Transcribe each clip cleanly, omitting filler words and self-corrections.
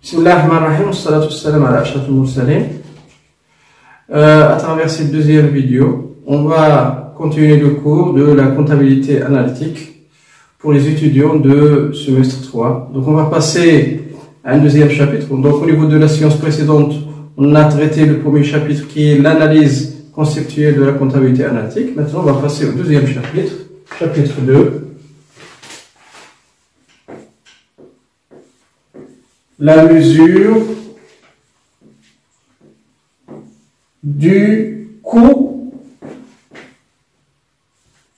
Bismillahirrahmanirrahim, salatu wassalam ala ashrafil mursalin. À travers cette deuxième vidéo, on va continuer le cours de la comptabilité analytique pour les étudiants de semestre 3. Donc on va passer à un deuxième chapitre. Donc au niveau de la séance précédente, on a traité le premier chapitre qui est l'analyse conceptuelle de la comptabilité analytique. Maintenant on va passer au deuxième chapitre, chapitre 2. La mesure du coût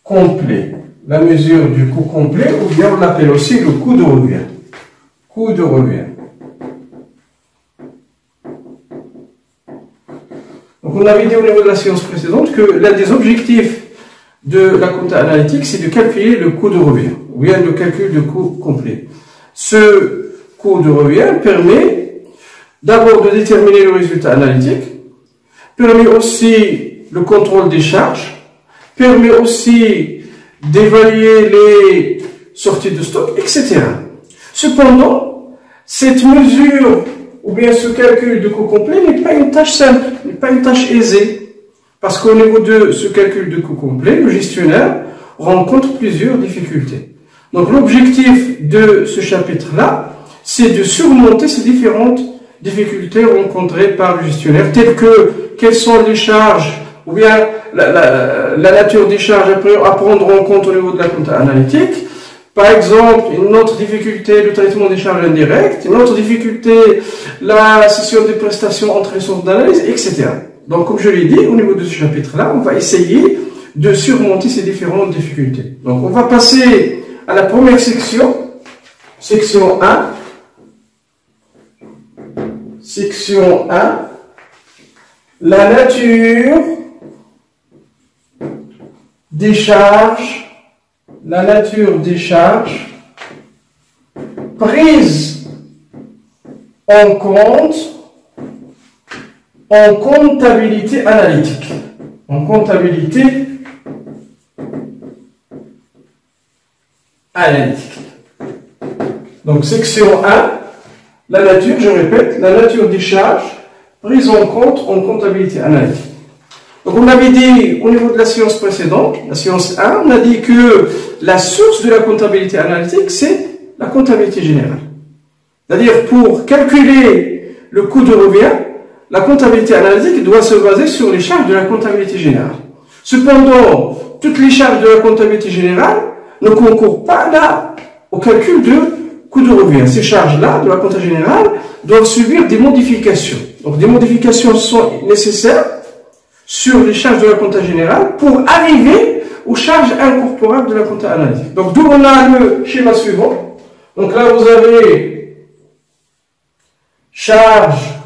complet. La mesure du coût complet, ou bien on l'appelle aussi le coût de revient. Coût de revient. Donc on avait dit au niveau de la séance précédente que l'un des objectifs de la comptabilité analytique, c'est de calculer le coût de revient, ou bien le calcul de coût complet. Ce coût de revient permet d'abord de déterminer le résultat analytique, permet aussi le contrôle des charges, permet aussi d'évaluer les sorties de stock, etc. Cependant, cette mesure ou bien ce calcul de coût complet n'est pas une tâche simple, n'est pas une tâche aisée, parce qu'au niveau de ce calcul de coût complet, le gestionnaire rencontre plusieurs difficultés. Donc l'objectif de ce chapitre-là, c'est de surmonter ces différentes difficultés rencontrées par le gestionnaire, telles que quelles sont les charges, ou bien la nature des charges à prendre en compte au niveau de la comptabilité analytique. Par exemple, une autre difficulté, le traitement des charges indirectes, une autre difficulté, la cession des prestations entre les sources d'analyse, etc. Donc, comme je l'ai dit, au niveau de ce chapitre-là, on va essayer de surmonter ces différentes difficultés. Donc, on va passer à la première section, section 1. Section 1, la nature des charges, prises en compte en comptabilité analytique. En comptabilité analytique. Donc section 1. La nature, je répète, la nature des charges prises en compte en comptabilité analytique. Donc on avait dit au niveau de la séance précédente, la séance 1, on a dit que la source de la comptabilité analytique, c'est la comptabilité générale. C'est-à-dire pour calculer le coût de revient, la comptabilité analytique doit se baser sur les charges de la comptabilité générale. Cependant, toutes les charges de la comptabilité générale ne concourent pas là au calcul de coût de revient. Ces charges-là, de la comptabilité générale, doivent subir des modifications. Donc, des modifications sont nécessaires sur les charges de la comptabilité générale pour arriver aux charges incorporables de la comptabilité analytique. Donc, d'où on a le schéma suivant. Donc là, vous avez charge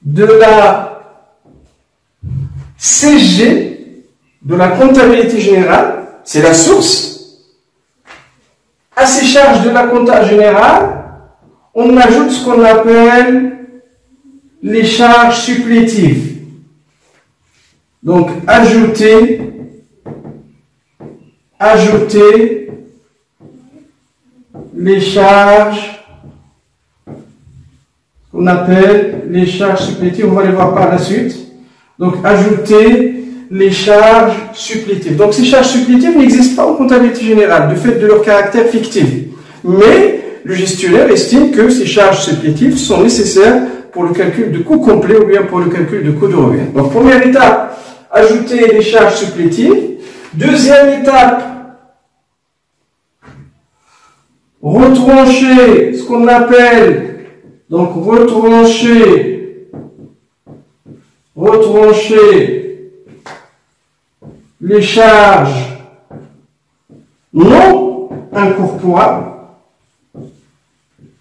de la CG, de la comptabilité générale, c'est la source. À ces charges de la comptabilité générale, on ajoute ce qu'on appelle les charges supplétives. Donc, ajouter les charges qu'on appelle les charges supplétives. On va les voir par la suite. Donc, ajouter les charges supplétives. Donc, ces charges supplétives n'existent pas en comptabilité générale, du fait de leur caractère fictif. Mais, le gestionnaire estime que ces charges supplétives sont nécessaires pour le calcul de coût complet ou bien pour le calcul de coût de revient. Donc, première étape, ajouter les charges supplétives. Deuxième étape, retrancher ce qu'on appelle, donc retrancher les charges non incorporables,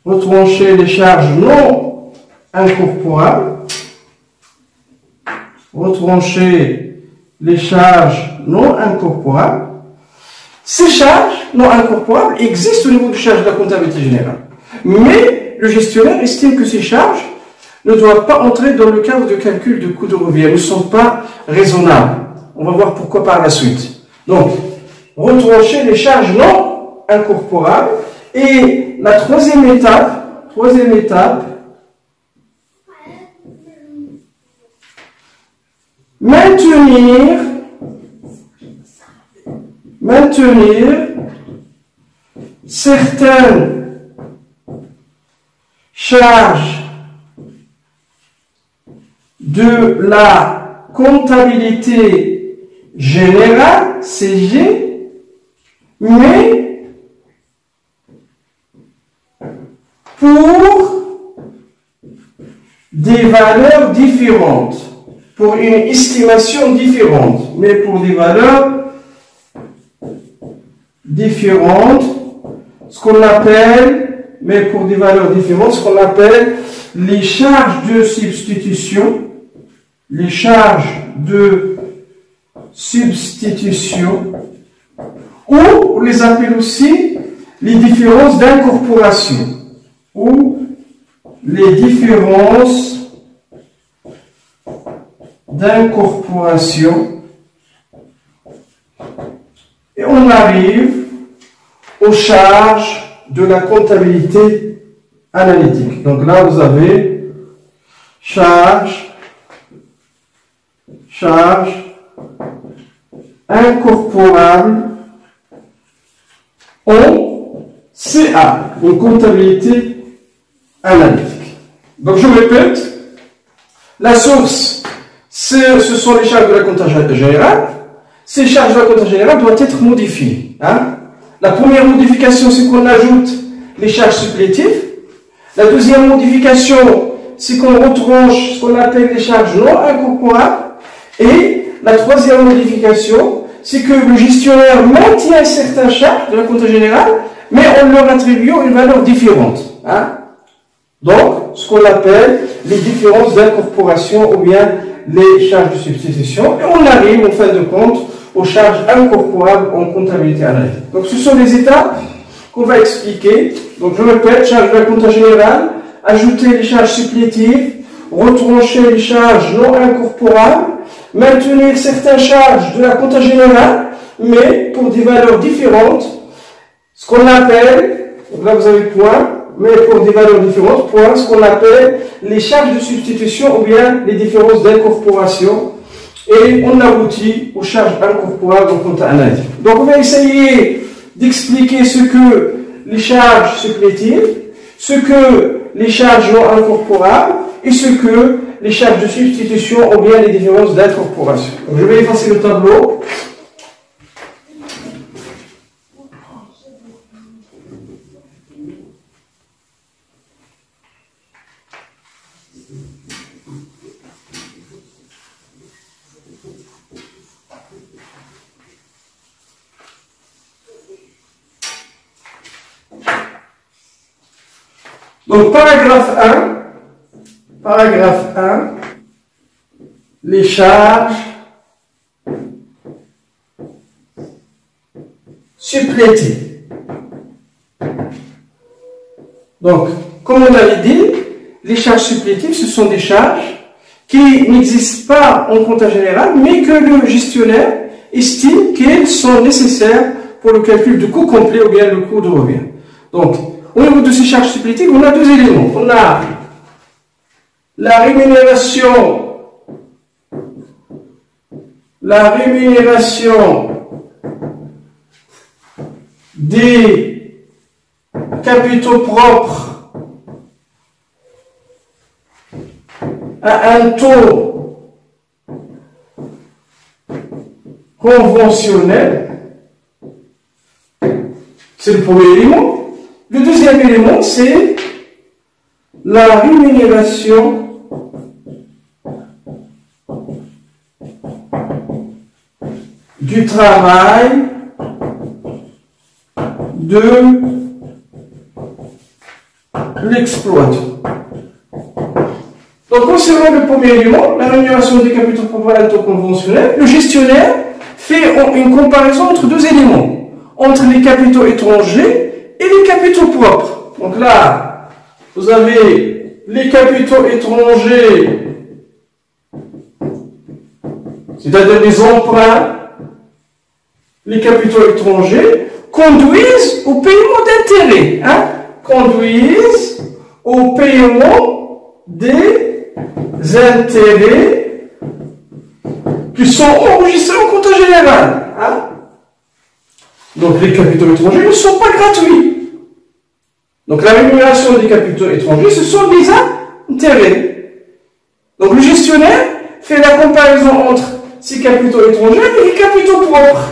retrancher les charges non incorporables, retrancher les charges non incorporables. Ces charges non incorporables existent au niveau des charges de la comptabilité générale. Mais le gestionnaire estime que ces charges ne doivent pas entrer dans le cadre de calcul de coût de revient, elles ne sont pas raisonnables. On va voir pourquoi par la suite. Donc, retrancher les charges non incorporables Et la troisième étape, maintenir certaines charges de la comptabilité générale, CG, mais pour des valeurs différentes, pour une estimation différente, mais pour des valeurs différentes, ce qu'on appelle, mais pour des valeurs différentes, ce qu'on appelle les charges de substitution, les charges de substitution, ou on les appelle aussi les différences d'incorporation, ou les différences d'incorporation. Et on arrive aux charges de la comptabilité analytique. Donc là, vous avez charge incorporable en CA, en comptabilité analytique. Donc je répète, la source, ce sont les charges de la comptabilité générale. Ces charges de la comptabilité générale doivent être modifiées. La première modification, c'est qu'on ajoute les charges supplétives. La deuxième modification, c'est qu'on retranche ce qu'on appelle les charges non incorporables. Et la troisième modification, c'est que le gestionnaire maintient certaines charges de la comptabilité générale, mais en leur attribuant une valeur différente. Donc, ce qu'on appelle les différences d'incorporation ou bien les charges de substitution. Et on arrive, en fin de compte, aux charges incorporables en comptabilité analytique. Donc, ce sont les étapes qu'on va expliquer. Donc, je répète, charge de la comptabilité générale, ajouter les charges supplétives, retrancher les charges non incorporables, maintenir certaines charges de la comptabilité générale, mais pour des valeurs différentes, ce qu'on appelle, donc là vous avez point, mais pour des valeurs différentes, point, ce qu'on appelle les charges de substitution ou bien les différences d'incorporation, et on aboutit aux charges incorporables en comptabilité analytique. Donc on va essayer d'expliquer ce que les charges supplétives, ce que les charges non incorporables, et ce que les charges de substitution ou bien les différences d'incorporation. Je vais effacer le tableau. Donc, paragraphe 1, les charges supplétives. Donc, comme on avait dit, les charges supplétives, ce sont des charges qui n'existent pas en comptabilité générale, mais que le gestionnaire estime qu'elles sont nécessaires pour le calcul du coût complet ou bien le coût de revient. Donc, au niveau de ces charges supplétives, on a deux éléments. On a la rémunération des capitaux propres à un taux conventionnel. C'est le premier élément. Le deuxième élément, c'est la rémunération du travail de l'exploitant. Donc, concernant le premier élément, la rémunération des capitaux propres à un taux conventionnel, le gestionnaire fait une comparaison entre deux éléments, entre les capitaux étrangers et les capitaux propres. Donc là, vous avez les capitaux étrangers, c'est-à-dire les emprunts, les capitaux étrangers conduisent au paiement intérêts, hein, conduisent au paiement des intérêts qui sont enregistrés au compte général. Hein. Donc les capitaux étrangers ne sont pas gratuits. Donc la rémunération des capitaux étrangers, ce sont des intérêts. Donc le gestionnaire fait la comparaison entre ces capitaux étrangers et les capitaux propres.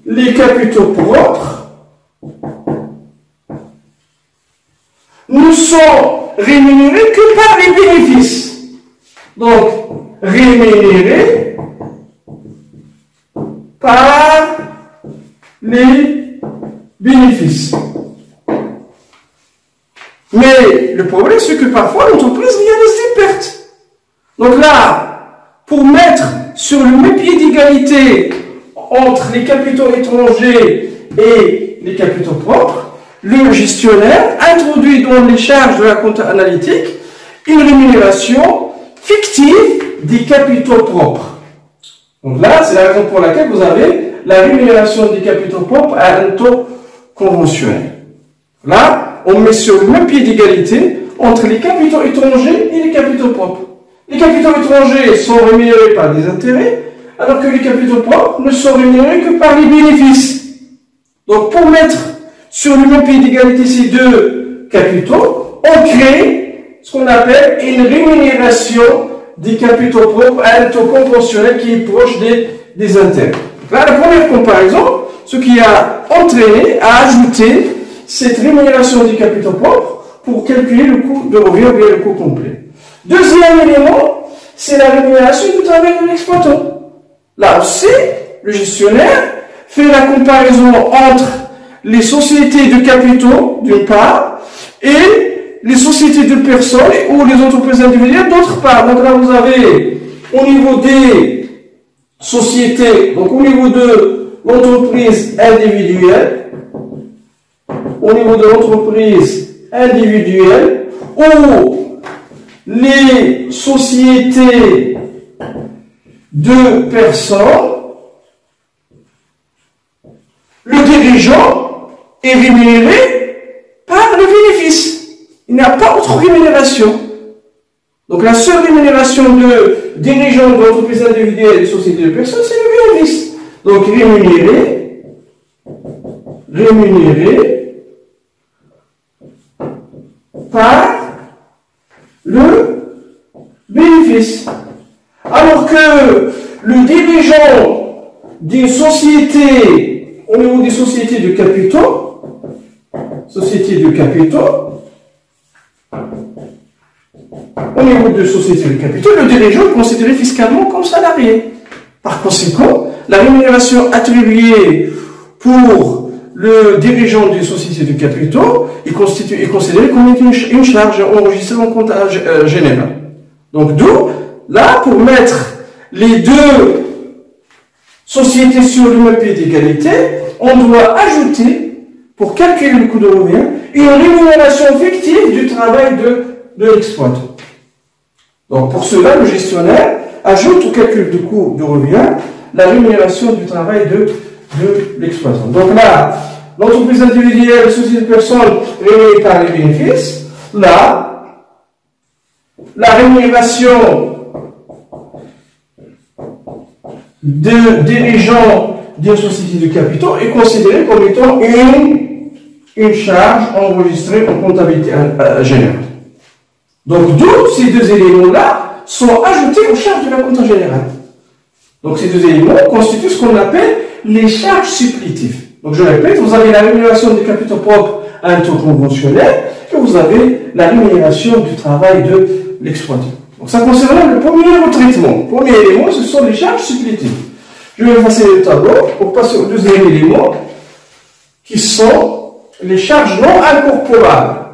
Les capitaux propres ne sont rémunérés que par les bénéfices. Donc, rémunérés par les bénéfices. Mais le problème, c'est que parfois, l'entreprise réalise des pertes. Donc là, pour mettre sur le même pied d'égalité entre les capitaux étrangers et les capitaux propres, le gestionnaire introduit dans les charges de la compta analytique une rémunération fictive des capitaux propres. Donc là, c'est la raison pour laquelle vous avez la rémunération des capitaux propres à un taux conventionnel. Là, on met sur le même pied d'égalité entre les capitaux étrangers et les capitaux propres. Les capitaux étrangers sont rémunérés par des intérêts, alors que les capitaux propres ne sont rémunérés que par les bénéfices. Donc, pour mettre sur le même pied d'égalité ces deux capitaux, on crée ce qu'on appelle une rémunération des capitaux propres à un taux conventionnel qui est proche des intérêts. Là, la première comparaison, ce qui a entraîné à ajouter cette rémunération des capitaux propres pour calculer le coût de revient ou bien le coût complet. Deuxième élément, c'est la rémunération du travail de l'exploitant. Là aussi, le gestionnaire fait la comparaison entre les sociétés de capitaux, d'une part, et les sociétés de personnes ou les entreprises individuelles, d'autre part. Donc là, vous avez, au niveau des sociétés, donc au niveau de l'entreprise individuelle, où les sociétés de personnes, le dirigeant est rémunéré par le bénéfice. Il n'y a pas autre rémunération. Donc la seule rémunération de dirigeant de l'entreprise individuelle et de société de personnes, c'est le bénéfice. Donc rémunéré par le bénéfice. Alors que le dirigeant d'une société, au niveau des sociétés de capitaux, au niveau de sociétés de capitaux, le dirigeant est considéré fiscalement comme salarié. Par conséquent, la rémunération attribuée pour le dirigeant d'une société de capitaux est considérée comme une charge enregistrée en compte général. Donc, d'où, là, pour mettre les deux sociétés sur le même pied d'égalité, on doit ajouter, pour calculer le coût de revient, une rémunération fictive du travail de l'exploitant. Donc, pour cela, le gestionnaire ajoute au calcul du coût de revient la rémunération du travail de l'exploitant. Donc là, l'entreprise individuelle, la société de personnes rémunérée par les bénéfices. Là, la rémunération de dirigeants d'une société de capitaux est considérée comme étant une charge enregistrée en comptabilité générale. Donc, d'où ces deux éléments-là sont ajoutés aux charges de la compta générale. Donc, ces deux éléments constituent ce qu'on appelle les charges supplétives. Donc, je répète, vous avez la rémunération des capitaux propres à un taux conventionnel et vous avez la rémunération du travail de l'exploitant. Donc, ça concerne le premier traitement. Le premier élément, ce sont les charges supplétives. Je vais effacer le tableau pour passer au deuxième élément, qui sont les charges non incorporables.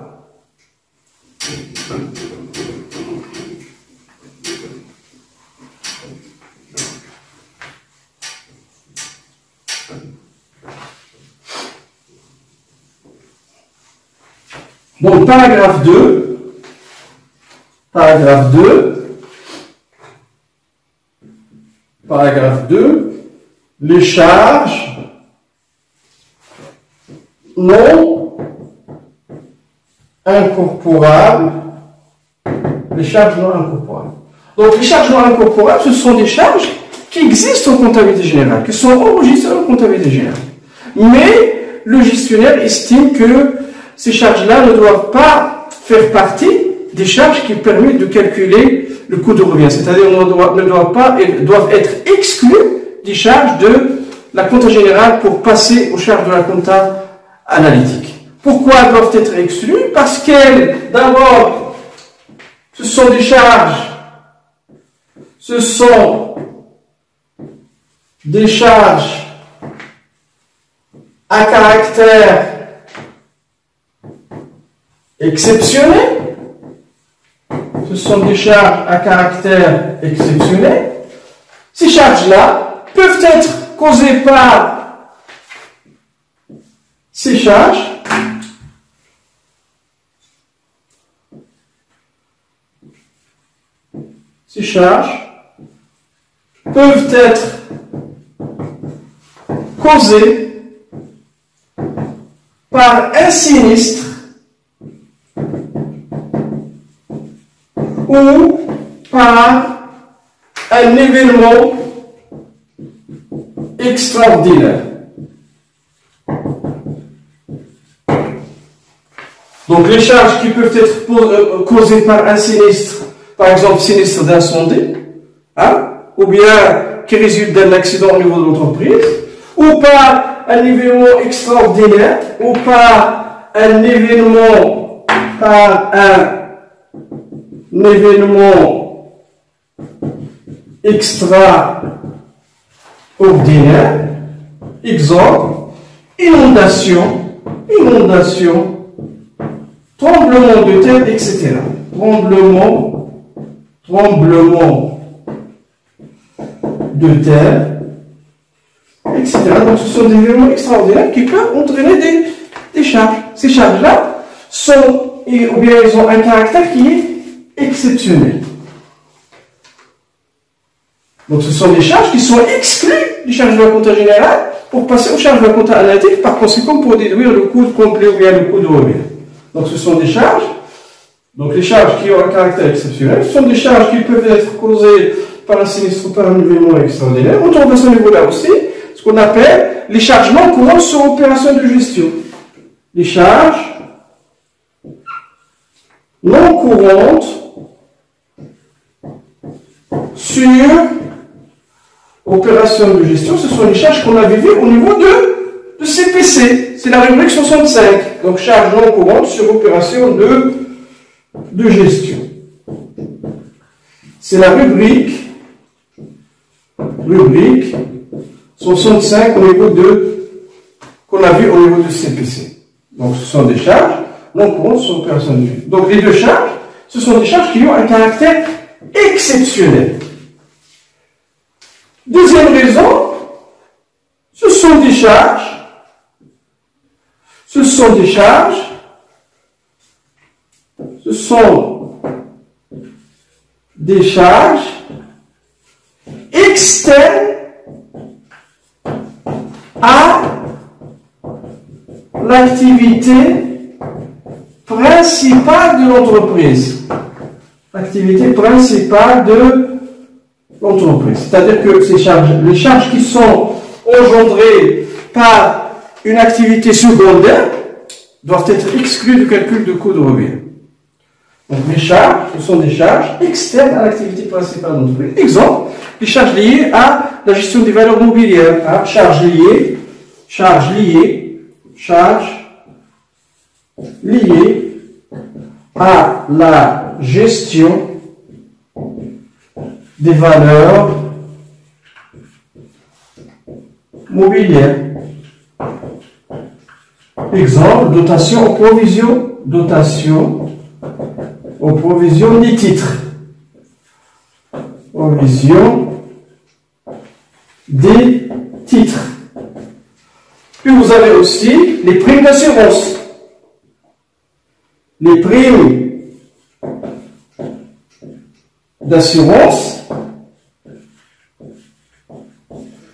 Donc, paragraphe 2, les charges non incorporables. Les charges non incorporables. Donc les charges non incorporables, ce sont des charges qui existent en comptabilité générale, qui sont enregistrées en comptabilité générale. Mais le gestionnaire estime que ces charges-là ne doivent pas faire partie des charges qui permettent de calculer le coût de revient. C'est-à-dire doivent être exclues des charges de la compta générale pour passer aux charges de la compta analytique. Pourquoi elles doivent être exclues? Parce qu'elles, d'abord, ce sont des charges à caractère exceptionnel. Ce sont des charges à caractère exceptionnel. Ces charges-là peuvent être causées par ces charges peuvent être causées par un sinistre ou par un événement extraordinaire. Donc les charges qui peuvent être causées par un sinistre, par exemple sinistre d'incendie, ou bien qui résulte d'un accident au niveau de l'entreprise, ou par un événement extraordinaire, ou par un événement extraordinaire. Exemple, inondation, tremblement de terre, etc. Tremblement de terre, etc. Donc ce sont des événements extraordinaires qui peuvent entraîner des charges. Ces charges-là sont, ou bien elles ont un caractère qui est exceptionnel. Donc ce sont des charges qui sont exclues des charges de la compta générale pour passer aux charges de la compta analytique, par conséquent pour déduire le coût complet ou bien le coût de revient. Donc ce sont des charges, donc les charges qui ont un caractère exceptionnel, ce sont des charges qui peuvent être causées par un sinistre ou par un événement extraordinaire. On trouve à ce niveau-là aussi ce qu'on appelle les charges non courantes sur opération de gestion. Les charges non courantes sur opération de gestion, ce sont les charges qu'on a vues au niveau de CPC. C'est la rubrique 65. Donc, charges non courantes sur opération de gestion. C'est la rubrique 65 au niveau qu'on a vu au niveau de CPC. Donc, ce sont des charges non courantes sur opération de gestion. Donc, les deux charges, ce sont des charges qui ont un caractère exceptionnel. Deuxième raison, ce sont des charges externes à l'activité principale de l'entreprise. L'activité principale de l'entreprise. C'est-à-dire que les charges qui sont engendrées par une activité secondaire doivent être exclues du calcul de coût de revient. Donc les charges, ce sont des charges externes à l'activité principale de l'entreprise. Exemple, les charges liées à la gestion des valeurs mobilières. Charges liées à la gestion des valeurs mobilières. Exemple, dotation aux provisions des titres. Provision des titres. Puis vous avez aussi les primes d'assurance. Les primes d'assurance.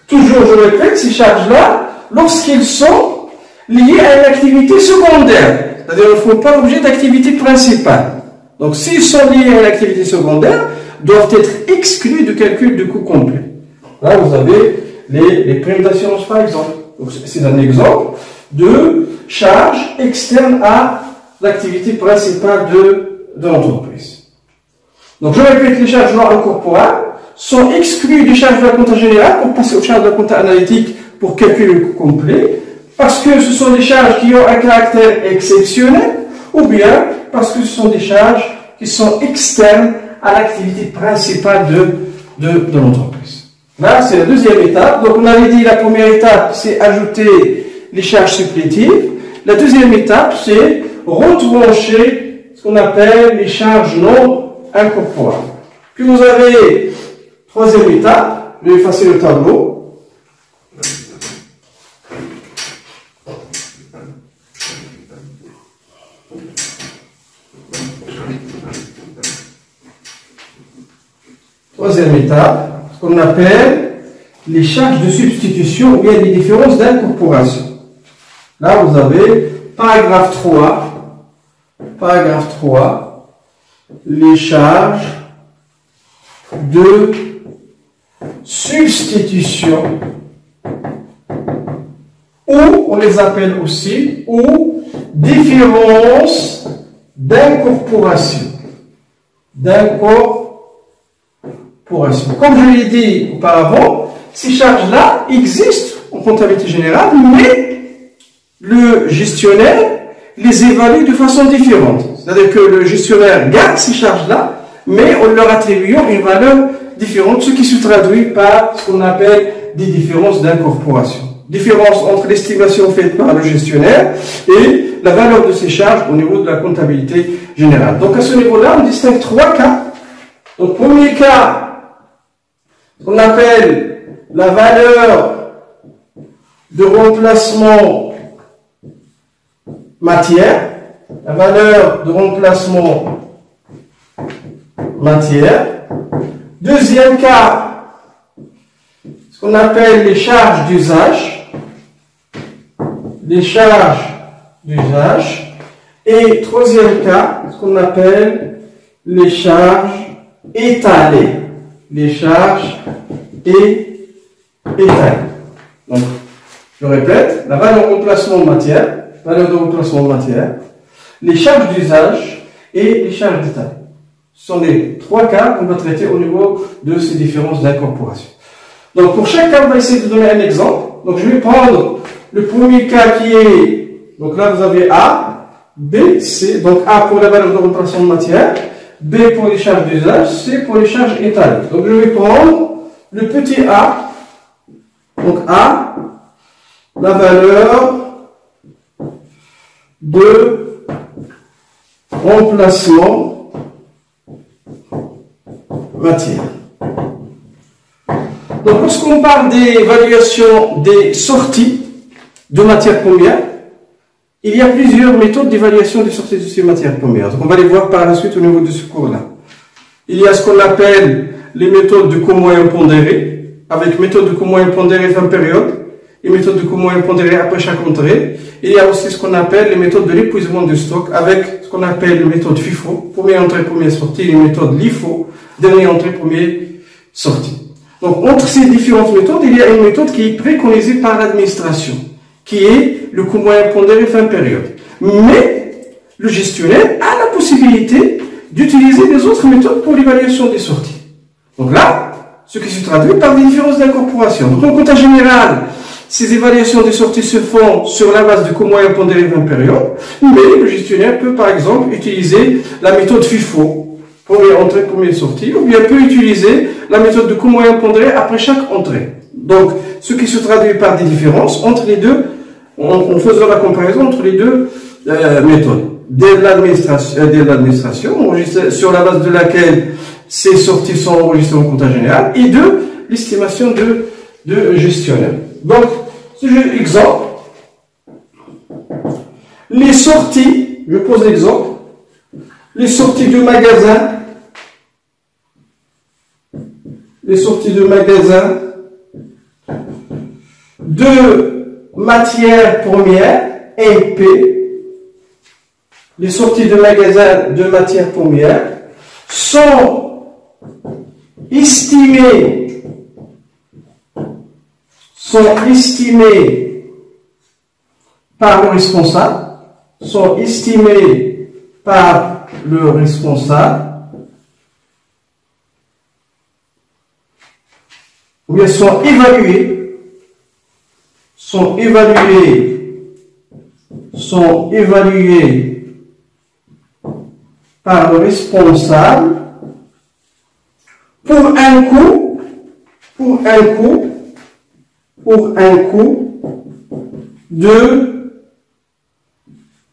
Toujours, je répète, ces charges-là, lorsqu'ils sont liés à une activité secondaire. C'est-à-dire qu'ils ne font pas l'objet d'activité principale. Donc, s'ils sont liés à une activité secondaire, doivent être exclus du calcul du coût complet. Là, vous avez les primes d'assurance, par exemple. C'est un exemple de charge externe à l'activité principale de l'entreprise. Donc, je répète, les charges non incorporables sont exclues des charges de la compta générale pour passer aux charges de la compta analytique pour calculer le coût complet, parce que ce sont des charges qui ont un caractère exceptionnel, ou bien parce que ce sont des charges qui sont externes à l'activité principale de l'entreprise. Là, c'est la deuxième étape. Donc, on avait dit la première étape, c'est ajouter les charges supplétives. La deuxième étape, c'est retrancher ce qu'on appelle les charges non incorporables. Puis vous avez, troisième étape, je vais effacer le tableau. Troisième étape, ce qu'on appelle les charges de substitution ou bien les différences d'incorporation. Là, vous avez paragraphe 3, les charges de substitution, ou on les appelle aussi, ou différences d'incorporation. Comme je l'ai dit auparavant, ces charges-là existent en comptabilité générale, mais le gestionnaire les évalue de façon différente. C'est-à-dire que le gestionnaire garde ces charges-là, mais en leur attribuant une valeur différente, ce qui se traduit par ce qu'on appelle des différences d'incorporation. Différence entre l'estimation faite par le gestionnaire et la valeur de ces charges au niveau de la comptabilité générale. Donc à ce niveau-là, on distingue trois cas. Donc premier cas, on appelle la valeur de remplacement matière. La valeur de remplacement matière. Deuxième cas, ce qu'on appelle les charges d'usage. Les charges d'usage. Et troisième cas, ce qu'on appelle les charges étalées. Les charges étalées. Donc, je répète, la valeur de remplacement matière, les charges d'usage et les charges d'étalées. Ce sont les trois cas qu'on va traiter au niveau de ces différences d'incorporation. Donc, pour chaque cas, on va essayer de donner un exemple. Donc, je vais prendre le premier cas qui est, donc là, vous avez A, B, C. Donc, A pour la valeur de remplacement matière, B pour les charges d'usage, C pour les charges étalées. Donc, je vais prendre le petit A. Donc, A, la valeur de remplacement matière. Donc, lorsqu'on parle d'évaluation des sorties de matières premières, il y a plusieurs méthodes d'évaluation des sorties de ces matières premières. Donc, on va les voir par la suite au niveau de ce cours-là. Il y a ce qu'on appelle les méthodes de coût moyen pondéré, avec méthode de coût moyen pondéré fin période, et méthode de coût moyen pondéré après chaque entrée. Il y a aussi ce qu'on appelle les méthodes de l'épuisement du stock, avec ce qu'on appelle les méthodes FIFO, première entrée, première sortie, et les méthodes LIFO, dernière entrée, première sortie. Donc, entre ces différentes méthodes, il y a une méthode qui est préconisée par l'administration, qui est le coût moyen pondéré fin période. Mais, le gestionnaire a la possibilité d'utiliser des autres méthodes pour l'évaluation des sorties. Donc là, ce qui se traduit par des différences d'incorporation. Donc, en compta général, ces évaluations des sorties se font sur la base du coût moyen pondéré fin période, mais le gestionnaire peut, par exemple, utiliser la méthode FIFO, première entrée, première sortie, ou bien peut utiliser la méthode de coût moyen pondéré après chaque entrée. Donc, ce qui se traduit par des différences entre les deux, en faisant la comparaison entre les deux méthodes. Dès l'administration, sur la base de laquelle ces sorties sont enregistrées en compta général, et de l'estimation de gestionnaire. Donc, ce exemple, les sorties, je pose l'exemple, les sorties de magasin, de matières premières MP, les sorties de magasins de matières premières, sont estimées par le responsable, ou bien sont évaluées par le responsable pour un coût de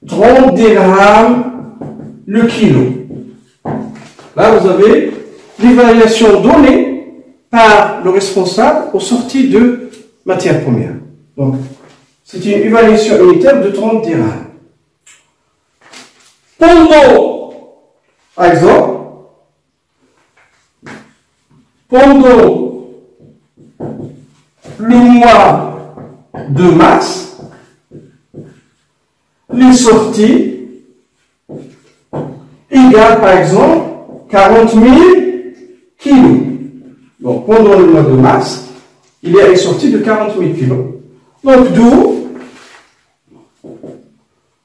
30 dirhams le kilo. Là, vous avez l'évaluation donnée par le responsable aux sorties de matières premières. Donc, c'est une évaluation unitaire de 30 dirhams. Par exemple, pendant le mois de mars, les sorties égale par exemple 40 000 kilos. Donc pendant le mois de mars, il y a une sortie de 40 000 kilos. Donc d'où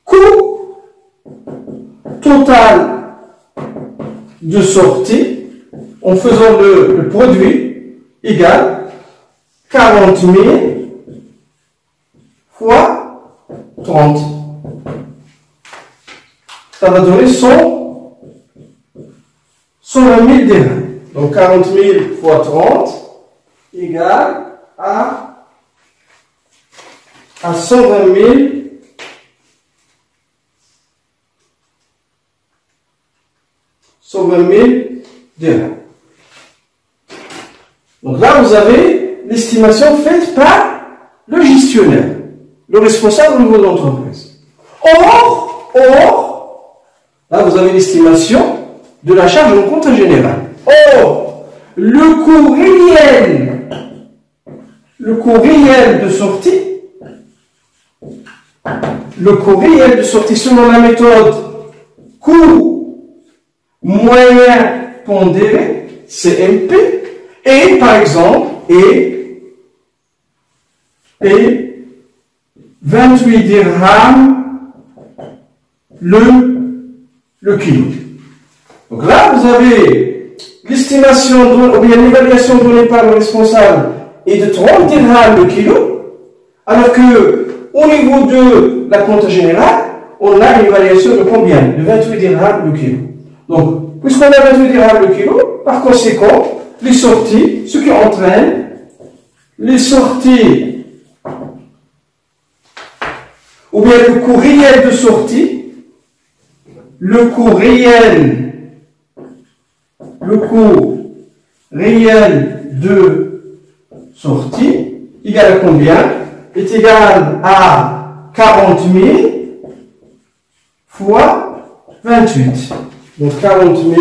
coût total de sortie en faisant le produit égale 40 000 fois 30. Ça va donner 120 000 dirhams. Donc 40 000 fois 30 égale à 120 000 dirhams. Donc là, vous avez l'estimation faite par le gestionnaire, le responsable au niveau de l'entreprise. Or, là, vous avez l'estimation de la charge en compte général. Or, le coût réel de sortie selon la méthode coût moyen pondéré, CMP, et par exemple, et 28 dirhams le kilo. Donc là, vous avez l'estimation ou bien l'évaluation donnée par le responsable est de 30 dirhams le kilo, alors que au niveau de la compte générale, on a une évaluation de combien? De 28 dirhams le kilo. Donc, puisqu'on a 28 dirhams le kilo, par conséquent, les sorties, ce qui entraîne les sorties, ou bien le coût réel de sortie, le coût réel de sortie, égal à combien? Est égal à 40 000 fois 28. Donc 40 000,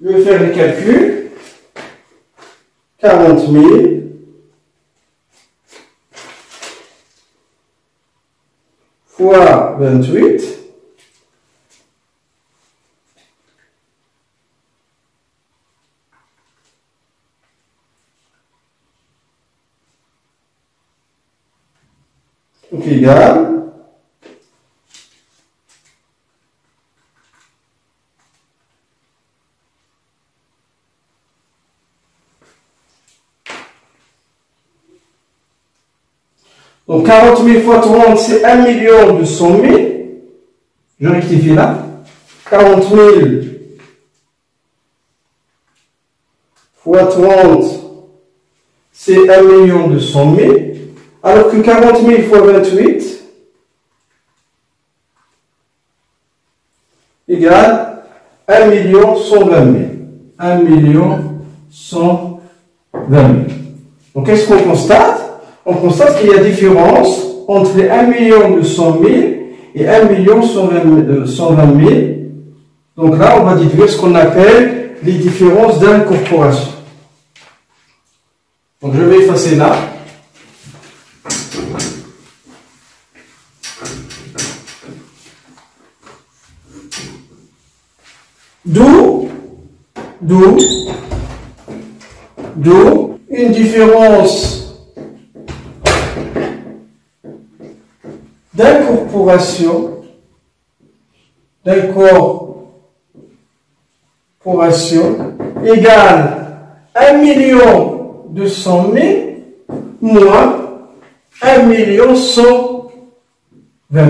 je vais faire le calcul. 40 000 fois 28. Donc égal. Donc 40 000 fois 30, c'est 1 200 000. Je rectifie là. 40 000 fois 30, c'est 1 200 000. Alors que 40 000 fois 28 égale 1 120 000. 1 120 000. Donc qu'est-ce qu'on constate? On constate qu'il y a différence entre les 1 200 000 et 1 120 000. Donc là, on va déduire ce qu'on appelle les différences d'incorporation. Donc je vais effacer là. D'où une différence d'incorporation égale 1 200 000 moins 1 120 000.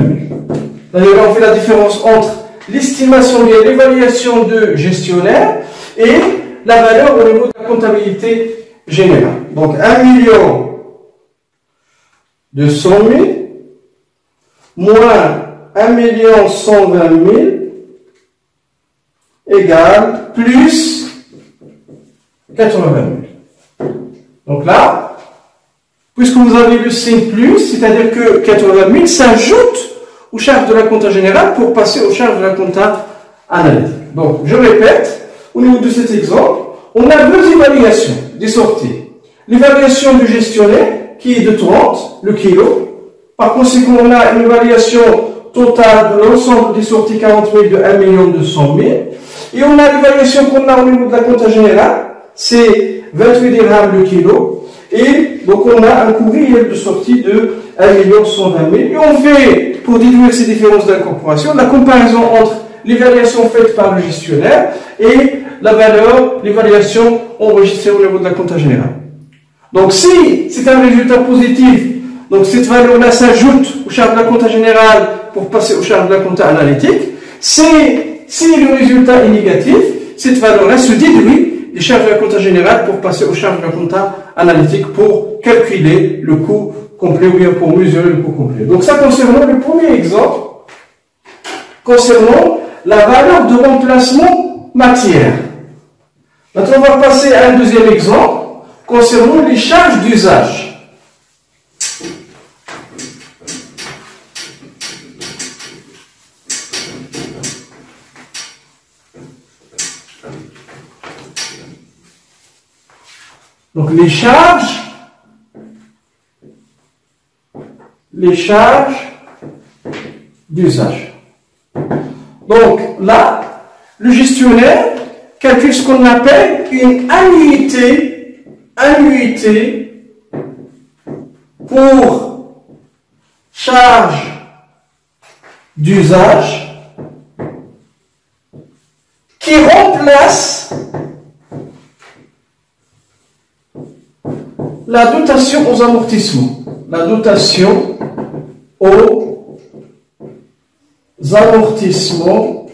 D'ailleurs, là, on fait la différence entre l'estimation liée à l'évaluation de gestionnaire et la valeur au niveau de la comptabilité générale. Donc, 1 200 000 moins 1 120 000 égale plus 80 000. Donc là, puisque vous avez le signe plus, c'est-à-dire que 80 000 s'ajoute aux charges de la compta générale pour passer aux charges de la compta analytique. Donc, je répète, au niveau de cet exemple, on a deux évaluations des sorties. L'évaluation du gestionnaire, qui est de 30, le kilo. Par conséquent, on a une évaluation totale de l'ensemble des sorties 40 000 de 1 200 000. Et on a l'évaluation qu'on a au niveau de la compta générale, c'est 28 dirhams le kilo. Et donc on a un coût réel de sortie de 1 120 000. Et on fait, pour déduire ces différences d'incorporation, la comparaison entre l'évaluation faite par le gestionnaire et la valeur, l'évaluation enregistrée au niveau de la compta générale. Donc si c'est un résultat positif, donc cette valeur-là s'ajoute aux charges de la compta générale pour passer aux charges de la compta analytique. Si le résultat est négatif, cette valeur-là se déduit des charges de la compta générale pour passer aux charges de la compta analytique pour calculer le coût complet ou bien pour mesurer le coût complet. Donc ça concernant le premier exemple, concernant la valeur de remplacement matière. Maintenant, on va passer à un deuxième exemple concernant les charges d'usage. Donc les charges d'usage. Donc là, le gestionnaire calcule ce qu'on appelle une annuité pour charge d'usage qui remplace la dotation aux amortissements. La dotation aux amortissements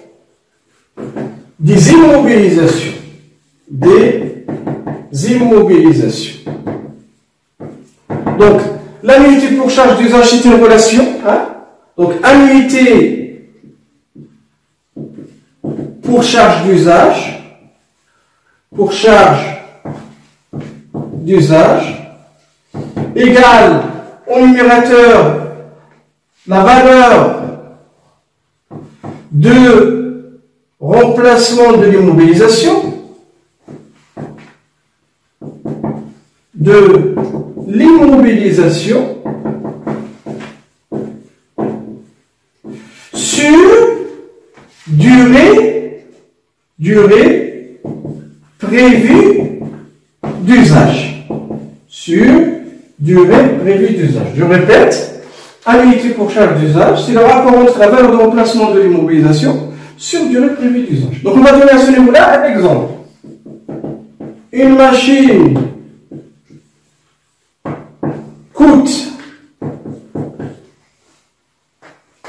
des immobilisations. Donc, l'annuité pour charge d'usage, c'est une relation. Donc, annuité pour charge d'usage, égale au numérateur la valeur de remplacement de l'immobilisation, sur durée prévue d'usage. Je répète, annuité pour charge d'usage, c'est le rapport entre la valeur de remplacement de l'immobilisation sur durée prévue d'usage. Donc on va donner à ce niveau-là un exemple. Une machine coûte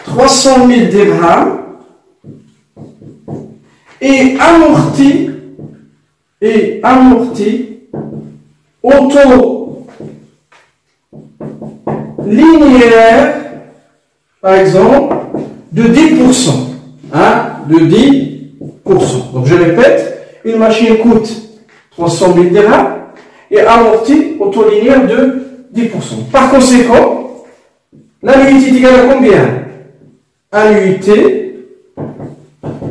300 000 dirhams et amorti au taux linéaire, par exemple, de 10%. De 10%. Donc je répète, une machine coûte 300 000 dirhams et amorti au taux linéaire de 10%. Par conséquent, l'annuité est égale à combien? Annuité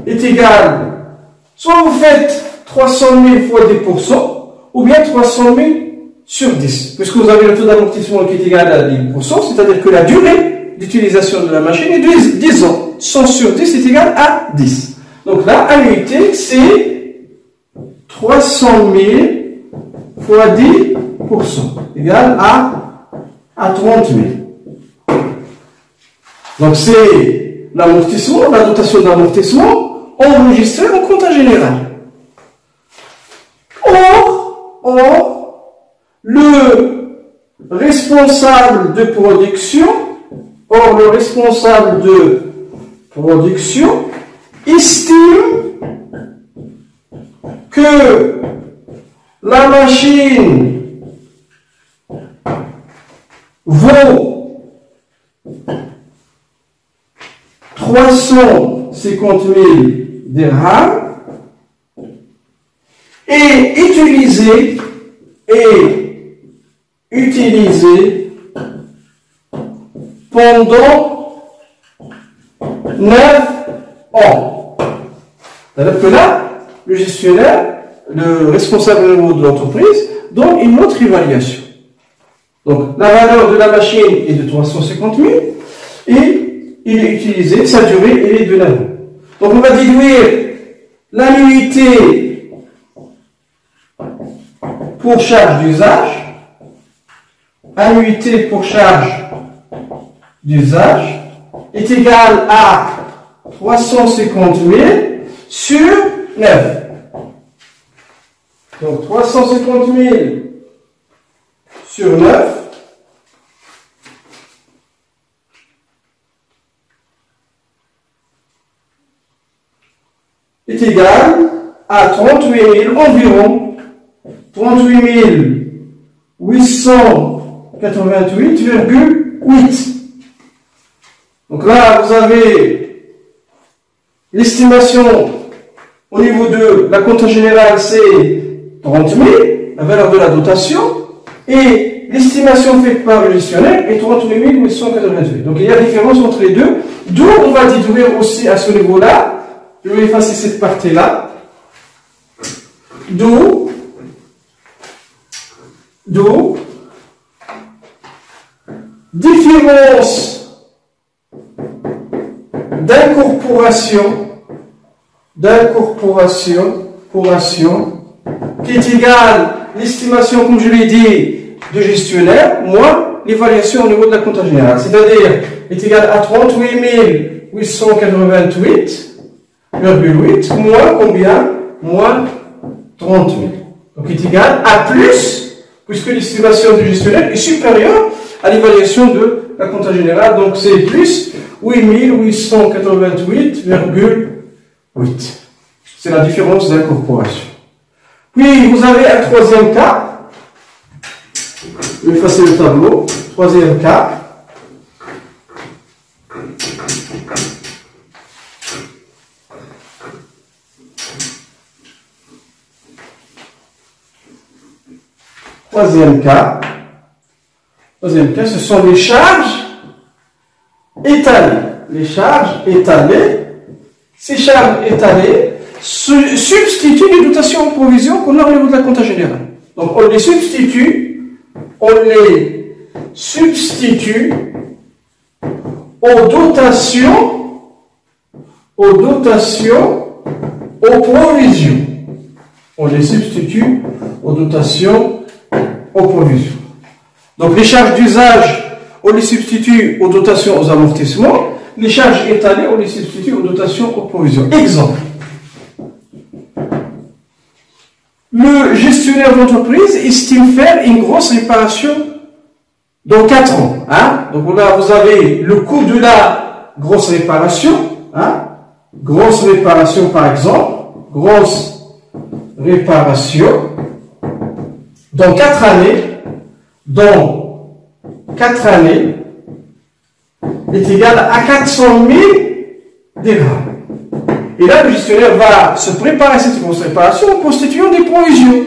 est égale, soit vous faites 300 000 fois 10%, ou bien 300 000 sur 10. Puisque vous avez le taux d'amortissement qui est égal à 10%, c'est-à-dire que la durée d'utilisation de la machine est de 10 ans. 100 sur 10 est égal à 10. Donc là, annuité, c'est 300 000 fois 10%, égale à 30 000. Donc c'est l'amortissement, la dotation d'amortissement enregistrée en compta général. Or, le responsable de production, estime que la machine vaut 350 000 dirhams et utilisée pendant 9 ans. C'est-à-dire que là, le gestionnaire, le responsable de l'entreprise, donne une autre évaluation. Donc, la valeur de la machine est de 350 000 et il est utilisé, sa durée elle est de 9 ans. Donc, on va déduire l'annuité pour charge d'usage, annuité pour charge d'usage est égale à 350 000 sur 9. Donc 350 000 sur 9 est égal à 38 000 environ 38 888,8. Donc là, vous avez l'estimation au niveau de la compta générale, c'est 30 000, la valeur de la dotation, et l'estimation faite par le gestionnaire est 38 888. Donc il y a différence entre les deux, d'où on va déduire aussi à ce niveau-là, je vais effacer cette partie-là, d'où différence d'incorporation qui est égale l'estimation, comme je l'ai dit, de gestionnaire, moins l'évaluation au niveau de la compta générale. C'est-à-dire, est égal à 38 888,8 moins combien? Moins 30 000. Donc, est égal à plus, puisque l'estimation du gestionnaire est supérieure à l'évaluation de la compta générale. Donc, c'est plus 8 888,8. C'est la différence d'incorporation. Puis, vous avez un troisième cas. Je vais effacer le tableau. Troisième cas. Troisième cas, ce sont les charges étalées. Les charges étalées, ces charges étalées substituent les dotations en provision qu'on a au niveau de la compta générale. Donc on les substitue aux dotations, aux provisions. On les substitue aux dotations aux provisions. Donc les charges d'usage, on les substitue aux dotations aux amortissements. Les charges étalées, on les substitue aux dotations aux provisions. Exemple. Le gestionnaire d'entreprise estime faire une grosse réparation dans 4 ans. Hein? Donc là, vous avez le coût de la grosse réparation. Hein? Grosse réparation, par exemple. Grosse réparation. Dans 4 années, est égal à 400 000 dirhams. Et là, le gestionnaire va se préparer à cette grosse réparation en constituant des provisions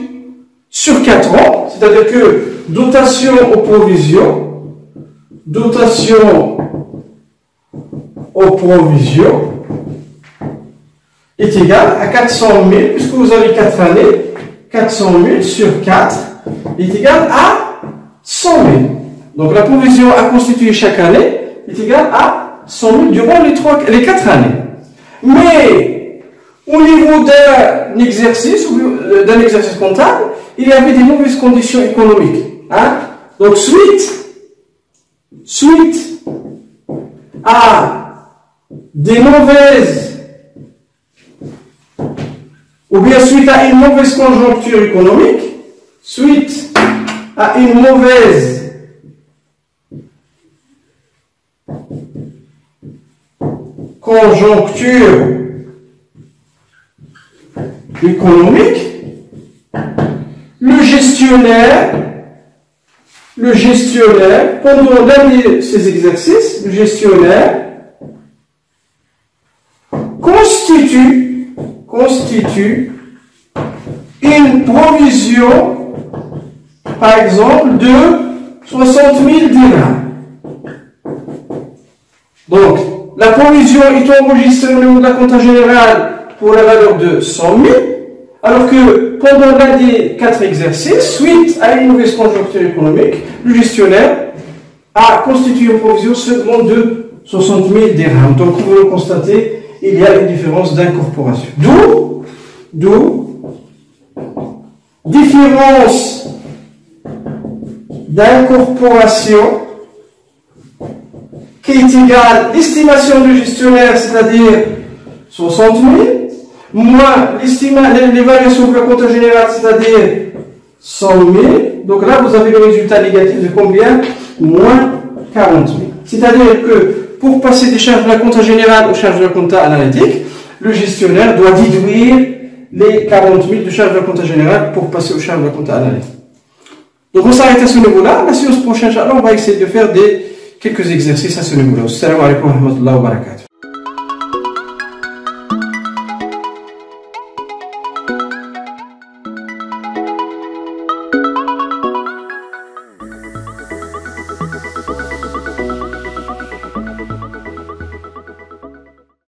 sur 4 ans, c'est-à-dire que dotation aux provisions est égale à 400 000, puisque vous avez 4 années, 400 000 sur 4 est égal à 100 000. Donc la provision à constituer chaque année est égale à 100 000 durant les 4 années. Mais au niveau d'un exercice comptable, il y avait des mauvaises conditions économiques. Hein? Donc, suite à des mauvaises, ou bien suite à une mauvaise conjoncture économique, suite à une mauvaise conjoncture économique, le gestionnaire, pendant l'un de ces exercices, le gestionnaire constitue une provision, par exemple, de 60 000 dirhams. Donc, la provision est enregistrée au niveau de la compta générale pour la valeur de 100 000, alors que pendant l'un des 4 exercices, suite à une mauvaise conjoncture économique, le gestionnaire a constitué une provision seulement de 60 000 dirhams. Donc, comme vous le constatez, il y a une différence d'incorporation. D'où différence d'incorporation qui est égale l'estimation du gestionnaire, c'est-à-dire 60 000, moins l'évaluation de la compta générale, c'est-à-dire 100 000. Donc là, vous avez le résultat négatif de combien? Moins 40 000. C'est-à-dire que pour passer des charges de la compta générale aux charges de la compta analytique, le gestionnaire doit déduire les 40 000 de charges de la compta générale pour passer aux charges de la compta analytique. Donc on s'arrête à ce niveau-là. La séance prochaine, on va essayer de faire quelques exercices à ce niveau-là. Assalamu alaikum wa rahmatullahi wa barakatuh.